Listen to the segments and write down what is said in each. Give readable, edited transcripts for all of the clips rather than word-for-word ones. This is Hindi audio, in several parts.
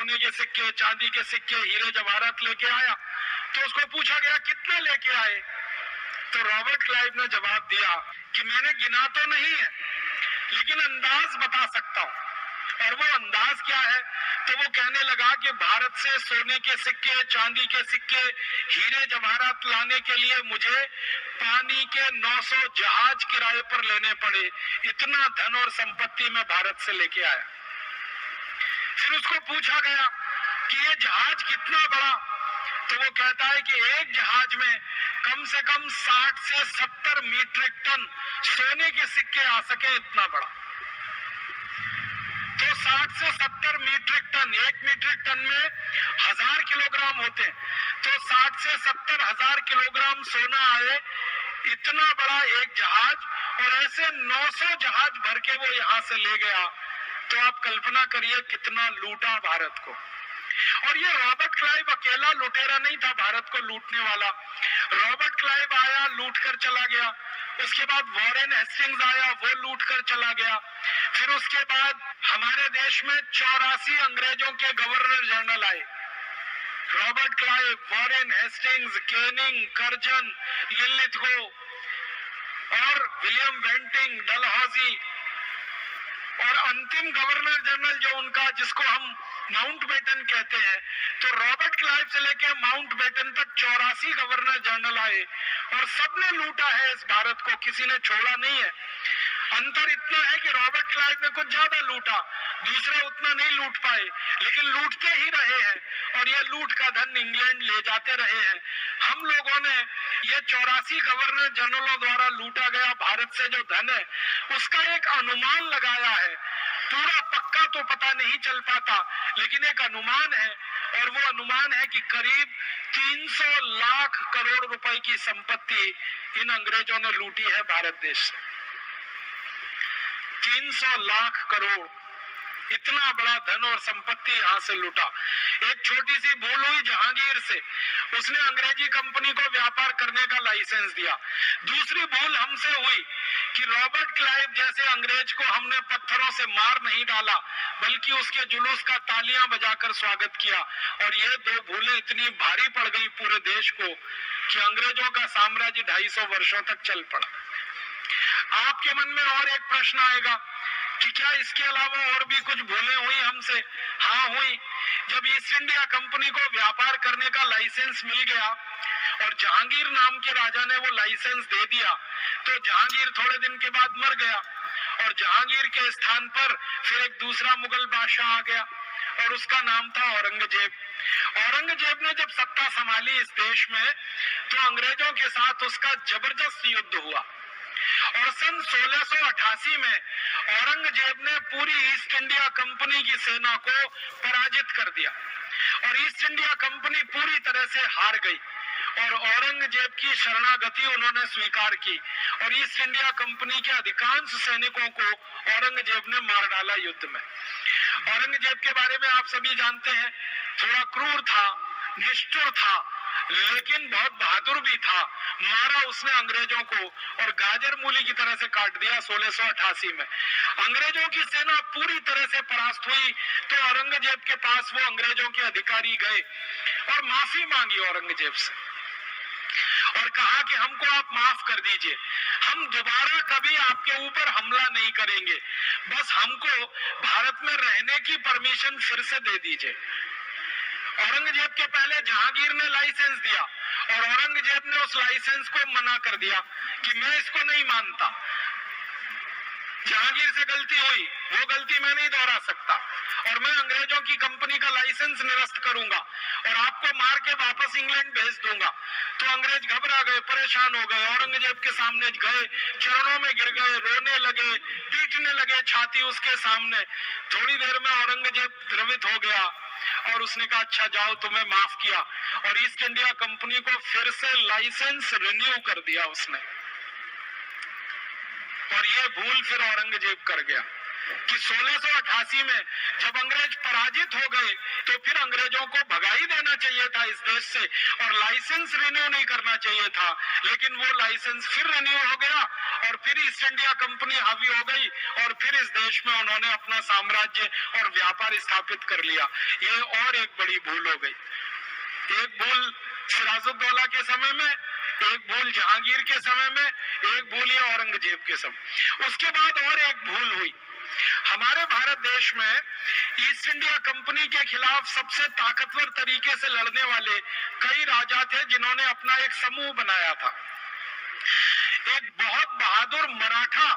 सोने के सिक्के, चांदी के सिक्के, हीरे जवाहरात लेके आया। तो उसको पूछा गया कितने लेके आए, तो रॉबर्ट क्लाइव ने जवाब दिया कि मैंने गिना तो नहीं है, लेकिन अंदाज बता सकता हूं। और वो अंदाज क्या है, तो वो कहने लगा कि भारत से सोने के सिक्के, चांदी के सिक्के, हीरे जवाहरात लाने के लिए मुझे पानी के 900 जहाज किराए पर लेने पड़े। इतना धन और संपत्ति मैं भारत से लेके आया। फिर उसको पूछा गया कि ये जहाज कितना बड़ा, तो वो कहता है कि एक जहाज में कम से कम 60 से 70 मीट्रिक टन सोने के सिक्के आ सके, इतना बड़ा। तो 60 से 70 मीट्रिक टन, एक मीट्रिक टन में 1000 किलोग्राम होते हैं, तो 60 से 70 हजार किलोग्राम सोना आए, इतना बड़ा एक जहाज, और ऐसे 900 जहाज भर के वो यहां से ले गया। तो आप कल्पना करिए कितना लूटा भारत को। और ये रॉबर्ट क्लाइव अकेला लुटेरा नहीं था भारत को लूटने वाला। रॉबर्ट क्लाइव आया, लूट कर चला गया। उसके बाद वॉरेन हेस्टिंग्स आया, वो लूट कर चला गया। फिर उसके बाद हमारे देश में 84 अंग्रेजों के गवर्नर जनरल आए। Robert Clive, Warren Hastings, Canning, Curzon, Linlithgow और विलियम बेंटिंग, डलहौजी, और अंतिम गवर्नर जनरल जो उनका, जिसको हम माउंटबेटन कहते हैं, तो रॉबर्ट क्लाइव से लेकर माउंटबेटन तक 84 गवर्नर जनरल आए और सबने लूटा है इस भारत को, किसी ने छोड़ा नहीं है। अंतर इतना है कि रॉबर्ट क्लाइव ने कुछ ज्यादा लूटा, दूसरे उतना नहीं लूट पाए, लेकिन लूटते ही रहे हैं और ये लूट का धन इंग्लैंड ले जाते रहे हैं। हम लोगों ने ये 84 गवर्नर जनरलों द्वारा लूटा गया भारत से जो धन है, उसका एक अनुमान लगाया है। पूरा पक्का तो पता नहीं चल पाता, लेकिन एक अनुमान है, और वो अनुमान है कि करीब 300 लाख करोड़ रुपए की संपत्ति इन अंग्रेजों ने लूटी है भारत देश से। 300 लाख करोड़, इतना बड़ा धन और संपत्ति यहां से लूटा। एक छोटी सी भूल हुई जहांगीर से, उसने अंग्रेजी कंपनी को व्यापार करने का लाइसेंस दिया। दूसरी भूल हमसे हुई कि रॉबर्ट क्लाइव जैसे अंग्रेज को हमने पत्थरों से मार नहीं डाला, बल्कि उसके जुलूस का तालियां बजाकर स्वागत किया। और ये दो भूलें इतनी भारी पड़ गई पूरे देश को कि अंग्रेजों का साम्राज्य 250 वर्षों तक चल पड़ा। आपके मन में और एक प्रश्न आएगा कि क्या इसके अलावा और भी कुछ भूलें हुई हमसे? हाँ हुई। जब ईस्ट इंडिया कंपनी को व्यापार करने का लाइसेंस मिल गया और जहांगीर नाम के राजा ने वो लाइसेंस दे दिया, तो जहांगीर थोड़े दिन के बाद मर गया और जहांगीर के स्थान पर फिर एक दूसरा मुगल बादशाह आ गया और उसका नाम था औरंगजेब। औरंगजेब ने जब सत्ता संभाली इस देश में, तो अंग्रेजों के साथ उसका जबरदस्त युद्ध हुआ और सन 1688 में औरंगजेब ने पूरी ईस्ट इंडिया कंपनी की सेना को पराजित कर दिया और ईस्ट इंडिया कंपनी पूरी तरह से हार गई और औरंगजेब की शरणागति उन्होंने स्वीकार की और ईस्ट इंडिया कंपनी के अधिकांश सैनिकों को औरंगजेब ने मार डाला युद्ध में। औरंगजेब के बारे में आप सभी जानते हैं, थोड़ा क्रूर था, निष्ठुर था, लेकिन बहुत बहादुर भी था। मारा उसने अंग्रेजों को और गाजर मूली की तरह से काट दिया 1688 में। अंग्रेजों की सेना पूरी तरह से परास्त हुई तो औरंगजेब के पास वो अंग्रेजों के अधिकारी गए और माफी मांगी औरंगजेब से और कहा कि हमको आप माफ कर दीजिए, हम दोबारा कभी आपके ऊपर हमला नहीं करेंगे, बस हमको भारत में रहने की परमिशन फिर से दे दीजिए। औरंगजेब के पहले जहांगीर ने लाइसेंस दिया और औरंगजेब ने उस लाइसेंस को मना कर दिया कि मैं इसको नहीं मानता। जहांगीर से गलती हुई, वो गलती मैं नहीं दोहरा सकता और मैं अंग्रेजों की कंपनी का लाइसेंस निरस्त करूंगा और आपको मार के वापस इंग्लैंड भेज दूंगा। तो अंग्रेज घबरा गए, परेशान हो गए, औरंगजेब के सामने गए, चरणों में गिर गए, रोने लगे, पीटने लगे छाती उसके सामने। थोड़ी देर में औरंगजेब द्रवित हो गया और उसने कहा अच्छा जाओ, तुम्हें माफ किया और ईस्ट इंडिया कंपनी को फिर से लाइसेंस रिन्यू कर दिया उसने। और ये भूल फिर औरंगजेब कर गया। कि 1688 में जब अंग्रेज पराजित हो गए तो फिर अंग्रेजों को भगा ही देना चाहिए था इस देश से और लाइसेंस रिन्यू नहीं करना चाहिए था, लेकिन वो लाइसेंस फिर रिन्यू हो गया और फिर ईस्ट इंडिया कंपनी हावी हो गई और फिर इस देश में उन्होंने अपना साम्राज्य और व्यापार स्थापित कर लिया। ये और एक बड़ी भूल हो गई। एक भूल सिराजुद्दौला के समय में, एक भूल जहांगीर के समय में, एक भूल ये औरंगजेब के समय। उसके बाद और एक भूल हुई। हमारे भारत देश में ईस्ट इंडिया कंपनी के खिलाफ सबसे ताकतवर तरीके से लड़ने वाले कई राजा थे जिन्होंने अपना एक समूह बनाया था। एक बहुत बहादुर मराठा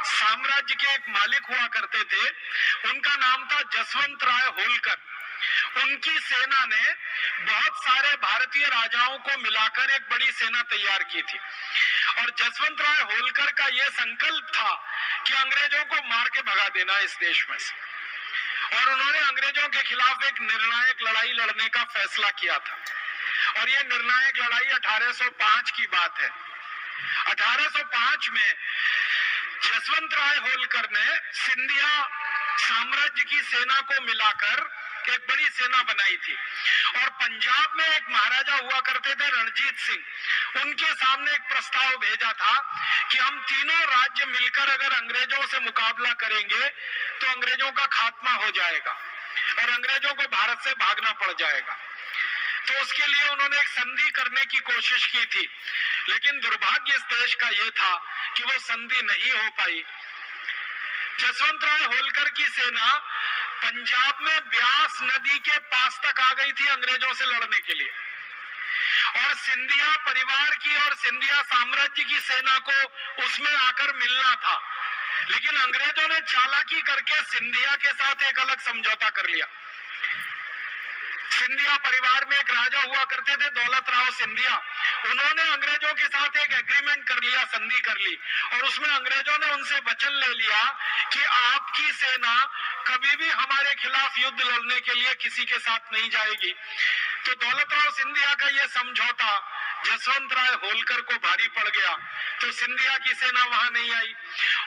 साम्राज्य के एक मालिक हुआ करते थे, उनका नाम था जसवंत राय होलकर। उनकी सेना ने बहुत सारे भारतीय राजाओं को मिलाकर एक बड़ी सेना तैयार की थी और जसवंत राय होलकर का यह संकल्प था कि अंग्रेजों को मार के भगा देना इस देश में से। और उन्होंने अंग्रेजों के खिलाफ एक निर्णायक लड़ाई लड़ने का फैसला किया था और यह निर्णायक लड़ाई 1805 की बात है। 1805 में जसवंत राय होलकर ने सिंधिया साम्राज्य की सेना को मिलाकर एक बड़ी सेना बनाई थी और पंजाब में एक महाराजा हुआ करते थे रणजीत सिंह, उनके सामने एक प्रस्ताव भेजा था कि हम तीनों राज्य मिलकर अगर अंग्रेजों से मुकाबला करेंगे तो अंग्रेजों का खात्मा हो जाएगा और अंग्रेजों को भारत से भागना पड़ जाएगा। तो उसके लिए उन्होंने एक संधि करने की कोशिश की थी, लेकिन दुर्भाग्य इस देश का यह था कि वो संधि नहीं हो पाई। जसवंत राय होलकर की सेना पंजाब में ब्यास नदी के पास तक आ गई थी अंग्रेजों से लड़ने के लिए और सिंधिया परिवार की और सिंधिया साम्राज्य की सेना को उसमें आकर मिलना था, लेकिन अंग्रेजों ने चालाकी करके सिंधिया के साथ एक अलग समझौता कर लिया। सिंधिया परिवार में एक राजा हुआ करते थे दौलत राव सिंधिया, उन्होंने अंग्रेजों के साथ एक एग्रीमेंट कर लिया, संधि कर ली और उसमें अंग्रेजों ने उनसे वचन ले लिया कि आपकी सेना कभी भी हमारे खिलाफ युद्ध लड़ने के लिए किसी के साथ नहीं जाएगी। तो दौलत राव सिंधिया का यह समझौता जसवंत राय होलकर को भारी पड़ गया, तो सिंधिया की सेना वहां नहीं आई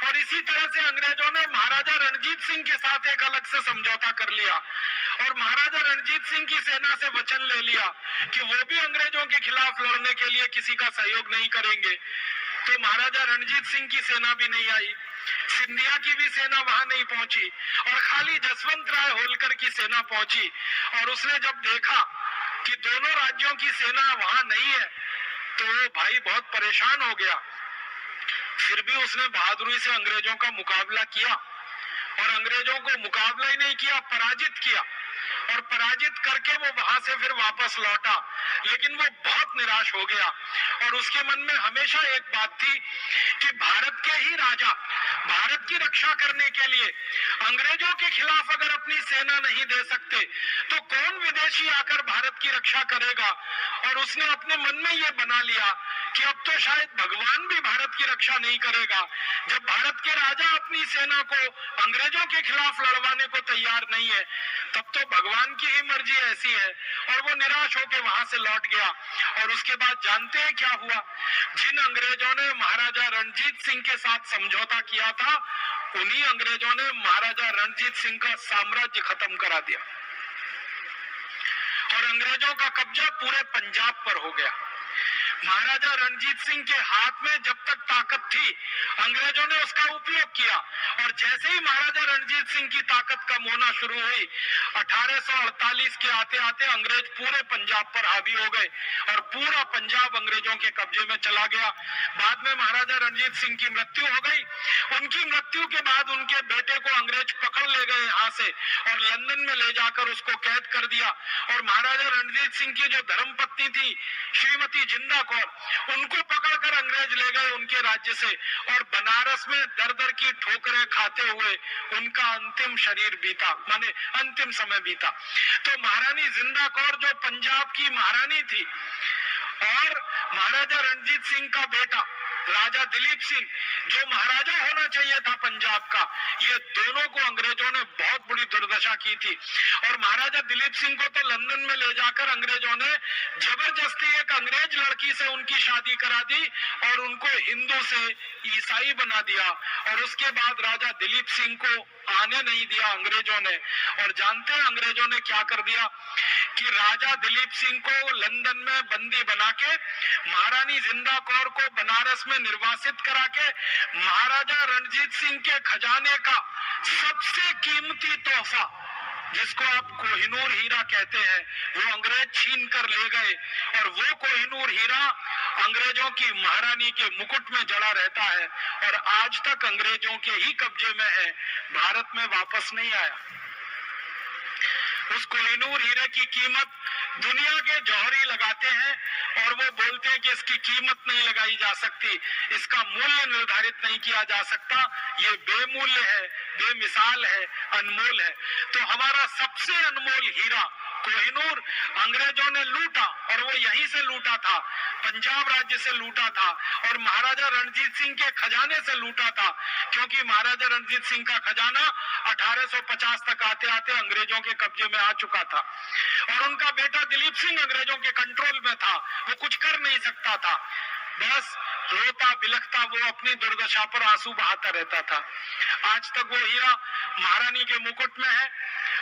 और इसी तरह से अंग्रेजों ने महाराजा रणजीत सिंह के साथ एक अलग से समझौता कर लिया और महाराजा रणजीत सिंह की सेना से वचन ले लिया कि वो भी अंग्रेजों के खिलाफ लड़ने के लिए किसी का सहयोग नहीं करेंगे। तो महाराजा रणजीत सिंह की सेना भी नहीं आई, सिंधिया की भी सेना वहां नहीं पहुंची और खाली जसवंत राय होलकर की सेना पहुंची और उसने जब देखा कि दोनों राज्यों की सेना वहां नहीं है तो वो भाई बहुत परेशान हो गया। फिर भी उसने बहादुरी से अंग्रेजों का मुकाबला किया और अंग्रेजों को मुकाबला ही नहीं किया, पराजित किया और पराजित करके वो वहां से फिर वापस लौटा, लेकिन वो बहुत निराश हो गया और उसके मन में हमेशा एक बात थी कि भारत के ही राजा भारत की रक्षा करने के लिए अंग्रेजों के खिलाफ अगर अपनी सेना नहीं दे सकते तो कौन विदेशी आकर भारत की रक्षा करेगा। और उसने अपने मन में यह बना लिया कि अब तो शायद भगवान भी भारत की रक्षा नहीं करेगा। जब भारत के राजा अपनी सेना को अंग्रेजों के खिलाफ लड़वाने को तैयार नहीं है तब तो भगवान की ही मर्जी ऐसी है और वो निराश होकर वहां से लौट गया। और उसके बाद जानते हैं क्या हुआ? जिन अंग्रेजों ने महाराजा रणजीत सिंह के साथ समझौता किया था उन्हीं अंग्रेजों ने महाराजा रणजीत सिंह का साम्राज्य खत्म करा दिया और अंग्रेजों का कब्जा पूरे पंजाब पर हो गया। महाराजा रणजीत सिंह के हाथ में जब तक ताकत थी अंग्रेजों ने उसका उपयोग किया और जैसे ही महाराजा रणजीत सिंह की ताकत कम होना शुरू हुई 1848 के आते आते अंग्रेज पूरे पंजाब पर हावी हो गए और पूरा पंजाब अंग्रेजों के कब्जे में चला गया। बाद में महाराजा रणजीत सिंह की मृत्यु हो गई। उनकी मृत्यु के बाद उनके बेटे को अंग्रेज पकड़ ले गए यहाँ से और लंदन में ले जाकर उसको कैद कर दिया और महाराजा रणजीत सिंह की जो धर्मपत्नी थी श्रीमती जिंदा कौर उनको पकड़कर अंग्रेज ले गए उनके राज्य से और बनारस में दर दर की ठोकरें खाते हुए उनका अंतिम शरीर बीता, माने अंतिम समय बीता। तो महारानी जिंदा कौर जो पंजाब की महारानी थी और महाराजा रणजीत सिंह का बेटा राजा दिलीप सिंह जो महाराजा होना चाहिए था पंजाब का, ये दोनों को अंग्रेजों ने बहुत बुरी दुर्दशा की थी। और महाराजा दिलीप सिंह को तो लंदन में ले जाकर अंग्रेजों ने जबरदस्ती एक अंग्रेज लड़की से उनकी शादी करा दी और उनको हिंदू से ईसाई बना दिया। और उसके बाद राजा दिलीप सिंह को आने नहीं दिया अंग्रेजों ने। और जानते हैं अंग्रेजों ने क्या कर दिया कि राजा दिलीप सिंह को लंदन में बंदी बना के महारानी जिंदा कौर को बनारस में निर्वासित करा के महाराजा रणजीत सिंह के खजाने का सबसे कीमती तोहफा, जिसको आप कोहिनूर हीरा कहते हैं, वो अंग्रेज छीन कर ले गए। और वो कोहिनूर हीरा अंग्रेजों की महारानी के मुकुट में जड़ा रहता है और आज तक अंग्रेजों के ही कब्जे में है, भारत में वापस नहीं आया। उस कोहिनूर हीरे की कीमत दुनिया के जौहरी लगाते हैं और वो बोलते हैं कि इसकी कीमत नहीं लगाई जा सकती, इसका मूल्य निर्धारित नहीं किया जा सकता, ये बेमूल्य है, बेमिसाल है, अनमोल है। तो हमारा सबसे अनमोल हीरा कोहिनूर अंग्रेजों ने लूटा और वो यहीं से लूटा था, पंजाब राज्य से लूटा था और महाराजा रणजीत सिंह के खजाने से लूटा था। क्योंकि महाराजा रणजीत सिंह का खजाना 1850 तक आते आते अंग्रेजों के कब्जे में आ चुका था और उनका बेटा दिलीप सिंह अंग्रेजों के कंट्रोल में था, वो कुछ कर नहीं सकता था, बस रोता बिलखता वो अपनी दुर्दशा पर आंसू बहाता रहता था। आज तक वो हीरा महारानी के मुकुट में है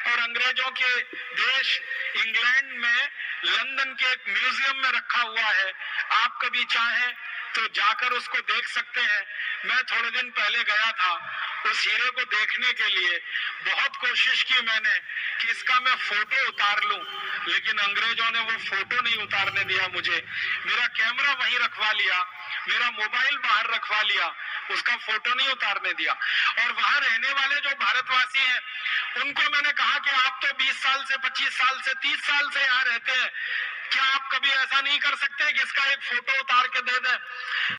और अंग्रेजों के देश इंग्लैंड में लंदन के एक म्यूजियम में रखा हुआ है। आप कभी चाहें तो जाकर उसको देख सकते हैं। मैं थोड़े दिन पहले गया था उस हीरे को देखने के लिए, बहुत कोशिश की मैंने कि इसका मैं फोटो उतार लूं, लेकिन अंग्रेजों ने वो फोटो नहीं उतारने दिया मुझे। मेरा कैमरा वहीं रखवा लिया, मेरा मोबाइल बाहर रखवा लिया, उसका फोटो नहीं उतारने दिया। और वहां रहने वाले जो भारतवासी हैं उनको मैंने कहा कि आप तो 20 साल से 25 साल से 30 साल से यहाँ रहते हैं, क्या आप कभी ऐसा नहीं कर सकते कि इसका एक फोटो उतार के दे दें?